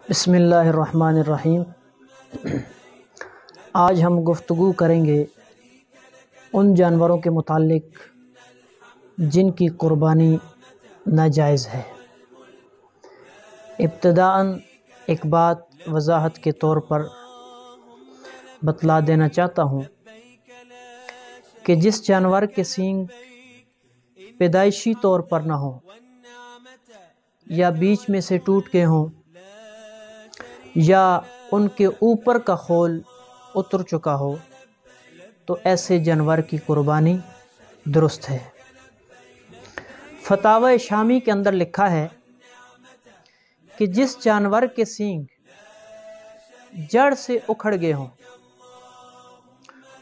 بسم اللہ الرحمن الرحیم۔ آج ہم گفتگو کریں گے ان جانوروں کے متعلق جن کی قربانی ناجائز ہے۔ ابتداً ایک بات وضاحت کے طور پر بتلا دینا چاہتا ہوں کہ جس جانور کے سینگ پیدائشی طور پر نہ ہوں یا بیچ میں سے ٹوٹ گئے ہوں یا ان کے اوپر کا خول اتر چکا ہو تو ایسے جانور کی قربانی درست ہے۔ فتاوی شامی کے اندر لکھا ہے کہ جس جانور کے سینگ جڑ سے اکھڑ گئے ہوں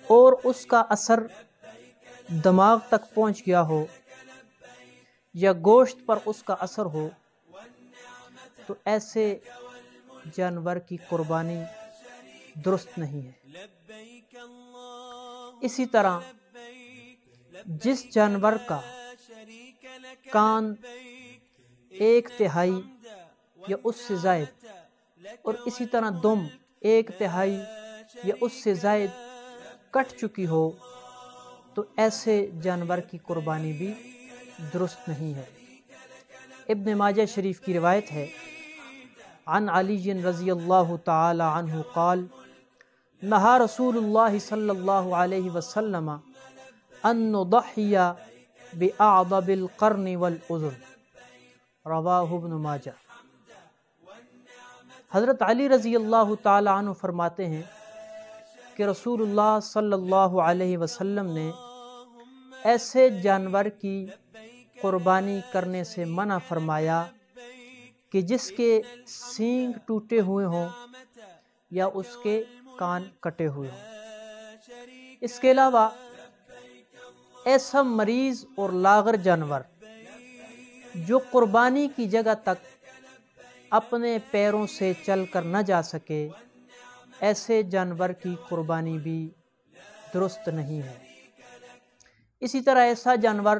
اور اس کا اثر دماغ تک پہنچ گیا ہو یا گوشت پر اس کا اثر ہو تو ایسے جانور کی قربانی درست نہیں ہے۔ اسی طرح جس جانور کا کان 1/3 یا اس سے زائد اور اسی طرح دم 1/3 یا اس سے زائد کٹ چکی ہو تو ایسے جانور کی قربانی بھی درست نہیں ہے۔ ابن ماجہ شریف کی روایت ہے، عن علی رضی اللہ تعالی عنہ قال نہا رسول اللہ صلی اللہ علیہ وسلم ان نضحی بأعضب القرن والأذن، رواہ ابن ماجہ۔ حضرت علی رضی اللہ تعالی عنہ فرماتے ہیں کہ رسول اللہ صلی اللہ علیہ وسلم نے ایسے جانور کی قربانی کرنے سے منع فرمایا کہ جس کے سینگ ٹوٹے ہوئے ہوں یا اس کے کان کٹے ہوئے ہوں۔ اس کے علاوہ ایسا مریض اور لاغر جانور جو قربانی کی جگہ تک اپنے پیروں سے چل کر نہ جا سکے، ایسے جانور کی قربانی بھی درست نہیں ہے۔ اسی طرح ایسا جانور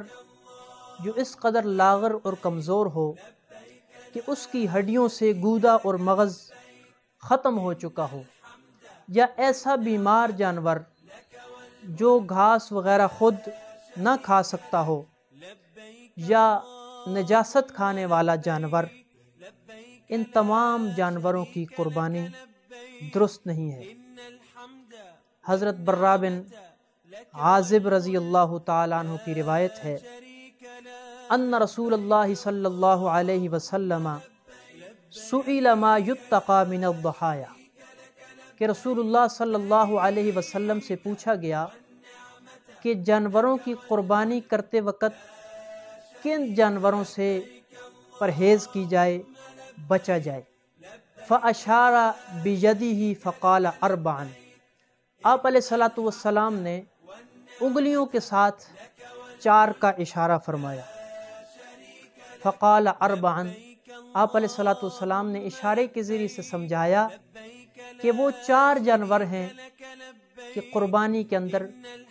جو اس قدر لاغر اور کمزور ہو کہ اس کی ہڈیوں سے گودا اور مغز ختم ہو چکا ہو، یا ایسا بیمار جانور جو گھاس وغیرہ خود نہ کھا سکتا ہو، یا نجاست کھانے والا جانور، ان تمام جانوروں کی قربانی درست نہیں ہے۔ حضرت برا بن عازب رضی اللہ تعالی عنہ کی روایت ہے، ان رسول اللہ صلی اللہ علیہ وسلم سئل ما یتقی من الضحایا، کہ رسول اللہ صلی اللہ علیہ وسلم سے پوچھا گیا کہ جانوروں کی قربانی کرتے وقت کن جانوروں سے پرہیز کی جائے، بچا جائے؟ فَأَشَارَ بِيَدِهِ فَقَالَ أَرْبَعًا، آپ علیہ الصلوۃ والسلام نے انگلیوں کے ساتھ 4 کا اشارہ فرمایا۔ فقال 4، آپ علیہ الصلوۃ والسلام نے اشارے کے ذریعے سے سمجھایا کہ وہ 4 جانور ہیں کہ قربانی کے اندر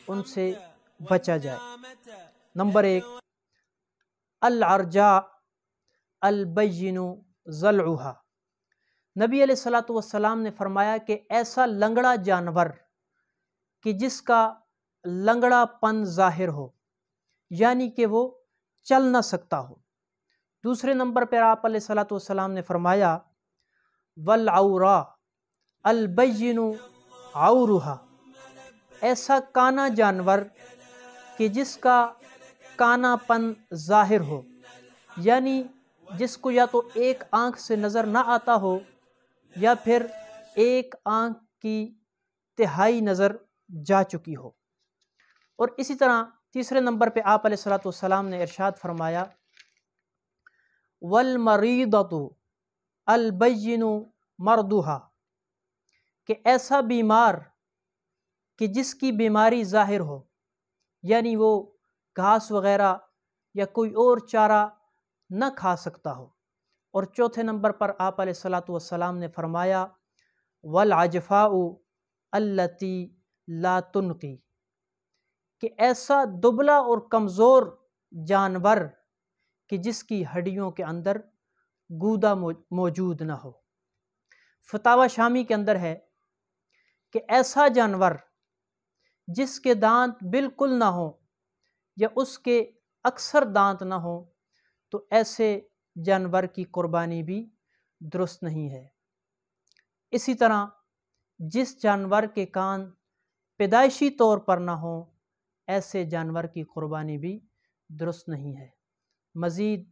ان سے بچا جائے۔ نمبر 1، العرجاء البین ضلعها، نبی علیہ الصلوۃ والسلام نے فرمایا کہ ایسا لنگڑا جانور کہ جس کا لنگڑا پن ظاہر ہو، یعنی کہ وہ چل نہ سکتا ہو۔ دوسرے نمبر پر آپ علیہ الصلوۃ والسلام نے فرمایا والعوراء البین عورها، ایسا کانا جانور کہ جس کا کانا پن ظاہر ہو، یعنی جس کو یا تو ایک آنکھ سے نظر نہ آتا ہو یا پھر ایک آنکھ کی تہائی نظر جا چکی ہو۔ اور اسی طرح تیسرے نمبر پہ آپ علیہ الصلوۃ والسلام نے ارشاد فرمایا والمریضۃ البین مرضها، کہ ایسا بیمار کہ جس کی بیماری ظاہر ہو، یعنی وہ گھاس وغیرہ یا کوئی اور چارہ نہ کھا سکتا ہو۔ اور چوتھے نمبر پر آپ علیہ الصلوۃ والسلام نے فرمایا والعجفاء التی لا تنقی، کہ ایسا دبلا اور کمزور جانور کہ جس کی ہڈیوں کے اندر گودا موجود نہ ہو۔ فتاوی شامی کے اندر ہے کہ ایسا جانور جس کے دانت بالکل نہ ہوں یا اس کے اکثر دانت نہ ہوں تو ایسے جانور کی قربانی بھی درست نہیں ہے۔ اسی طرح جس جانور کے کان پیدائشی طور پر نہ ہوں ایسے جانور کی قربانی بھی درست نہیں ہے۔ مزید